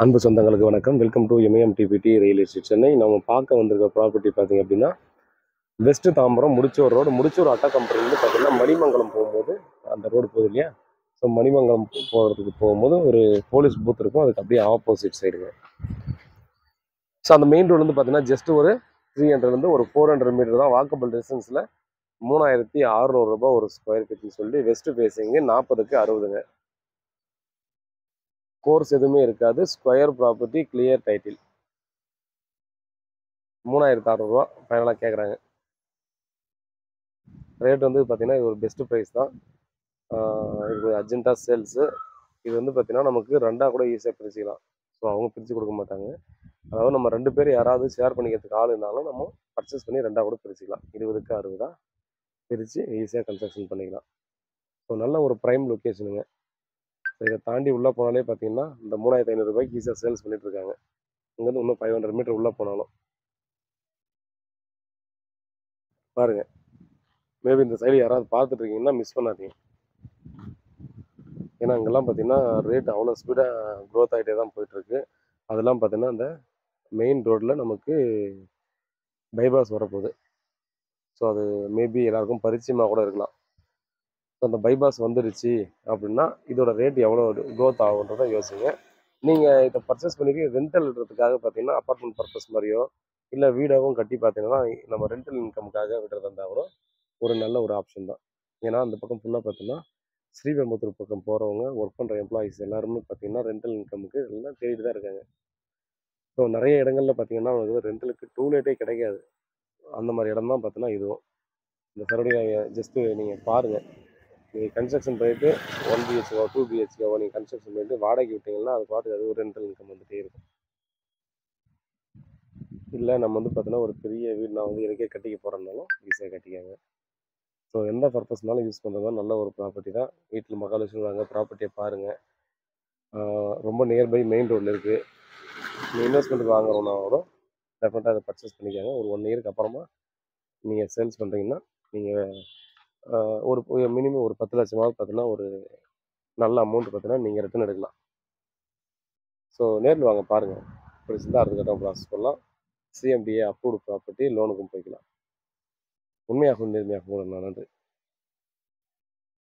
அன்பு சொந்தங்களுக்கு வணக்கம். Welcome to MAMDPD real estate Chennai. நம்ம பார்க்க வந்திருக்க ப்ராப்பர்ட்டி பார்த்தீங்க அப்படின்னா வெஸ்ட் தாம்பரம் முடிச்சூர் ரோடு. முடிச்சூர் அட்டா கம்பெனிலேருந்து பார்த்தீங்கன்னா மணிமங்கலம் போகும்போது அந்த ரோடு போகுது இல்லையா? ஸோ மணிமங்கலம் போகிறதுக்கு போகும்போது ஒரு போலீஸ் பூத் இருக்கும், அதுக்கு அப்படியே ஆப்போசிட் சைடுங்க. ஸோ அந்த மெயின் ரோட்லேருந்து பார்த்தீங்கன்னா ஜஸ்ட் ஒரு 300 ஒரு 400 மீட்டர் தான் வாக்கபிள் டிஸ்டன்ஸில். 3600 ரூபாய் ஒரு ஸ்கொயர் ஃபீட்னு சொல்லி வெஸ்ட் ஃபேஸிங்கு 40க்கு 60ங்க. கோர்ஸ் எதுவுமே இருக்காது. Square property, clear title. 3600 ரூபா ஃபைனலாக கேட்குறாங்க. ரேட் வந்து பார்த்தீங்கன்னா இது ஒரு பெஸ்ட்டு ப்ரைஸ் தான். இது அர்ஜென்ட்டாக சேல்ஸு. இது வந்து பார்த்தீங்கன்னா நமக்கு ரெண்டாக கூட ஈஸியாக பிரிச்சுக்கலாம். ஸோ அவங்க பிரித்து கொடுக்க மாட்டாங்க. அதாவது நம்ம 2 பேர் யாராவது ஷேர் பண்ணிக்கிறதுக்கு ஆள் இருந்தாலும் நம்ம பர்ச்சேஸ் பண்ணி ரெண்டாக கூட பிரிச்சுக்கலாம். 20க்கு 60 பிரித்து ஈஸியாக கன்ஸ்ட்ரக்ஷன் பண்ணிக்கலாம். ஸோ நல்ல ஒரு ப்ரைம் லொக்கேஷனுங்க. ஸோ இதை தாண்டி உள்ளே போனாலே பார்த்தீங்கன்னா இந்த 3500 ரூபாய்க்கு ஈஸியாக சேல்ஸ் பண்ணிகிட்ருக்காங்க. இங்கேருந்து இன்னும் 500 மீட்டர் உள்ளே போனாலும் பாருங்கள். மேபி இந்த சைடு யாராவது பார்த்துட்டு இருக்கீங்கன்னா மிஸ் பண்ணாதீங்க. ஏன்னா இங்கெல்லாம் பார்த்தீங்கன்னா ரேட் அவ்வளோ ஸ்பீடாக க்ரோத் ஆகிட்டே தான் போயிட்டுருக்கு. அதெல்லாம் பார்த்தீங்கன்னா இந்த மெயின் ரோட்டில் நமக்கு பைபாஸ் வரப்போகுது. ஸோ அது மேபி எல்லாருக்கும் பரிச்சயமாக கூட இருக்கலாம். ஸோ அந்த பைபாஸ் வந்துருச்சு அப்படின்னா இதோட ரேட் எவ்வளோ க்ரோத் ஆகுன்றதை யோசிங்க. நீங்கள் இதை பர்ச்சேஸ் பண்ணிட்டு ரெண்டல் விடுறதுக்காக பார்த்தீங்கன்னா அப்பார்ட்மெண்ட் பர்பஸ் மாதிரியோ இல்லை வீடாகவும் கட்டி பார்த்தீங்கன்னா நம்ம ரெண்டல் இன்கமுக்காக விடுறதா இருந்தால் கூட ஒரு நல்ல ஒரு ஆப்ஷன் தான். ஏன்னா அந்த பக்கம் ஃபுல்லாக பார்த்தீங்கன்னா ஸ்ரீபெரும்புத்தூர் பக்கம் போகிறவங்க ஒர்க் பண்ணுற எம்ப்ளாயீஸ் எல்லாருமே பார்த்தீங்கன்னா ரெண்டல் இன்கமுக்கு எல்லாம் தேடிட்டு தான் இருக்காங்க. ஸோ நிறைய இடங்கள்ல பார்த்தீங்கன்னா உங்களுக்கு ரெண்டலுக்கு டூலேட்டே கிடைக்காது. அந்த மாதிரி இடம் தான் பார்த்தீங்கன்னா இதுவும். இந்த சரௌண்டிங் ஜஸ்ட்டு நீங்கள் பாருங்கள். நீங்கள் கன்ஸ்ட்ரக்ஷன் பண்ணிட்டு 1 பிஹெச்கோ 2 பிஹெச்கோவோ நீங்கள் கன்ஸ்ட்ரக்ஷன் பண்ணிட்டு வாடகை விட்டிங்கன்னா அது பாட்டுக்கு அது ஒரு ரெண்டல் இன்கம் வந்துகிட்டே இருக்கும். இல்லை நம்ம வந்து பார்த்தீங்கன்னா ஒரு பெரிய வீடு நான் வந்து எனக்கே கட்டிக்க போகிறேன்னாலும் ஈஸியாக கட்டிக்காங்க. ஸோ எந்த பர்பஸ்னாலும் யூஸ் பண்ணுறது தான் நல்ல ஒரு ப்ராப்பர்ட்டி தான். வீட்டில் மகாலட்சுமி வாங்க ப்ராப்பர்ட்டியை பாருங்கள். ரொம்ப நியர்பை மெயின் ரோட்டில் இருக்குது. நீங்கள் இன்வெஸ்ட்மெண்ட் வாங்குறோன்னா கூட டெஃபினட்டாக அதை பர்ச்சேஸ் பண்ணிக்காங்க. ஒரு 1 இயருக்கு அப்புறமா நீங்கள் சேல்ஸ் பண்ணுறீங்கன்னா நீங்கள் ஒரு மினிமம் ஒரு 10 லட்சமாவது பார்த்தீங்கன்னா ஒரு நல்ல அமௌண்ட் பார்த்தீங்கன்னா நீங்கள் ரிட்டர்ன் எடுக்கலாம். ஸோ நேரில் வாங்க பாருங்கள். பிடிச்சிருந்தா அடுத்த ப்ராசஸ் பண்ணலாம். சிஎம்டிஏ அப்ரூவ்டு ப்ராப்பர்ட்டி லோனுக்கும் போய்க்கலாம். உண்மையாகவும் நேர்மையாகவும் நன்றி.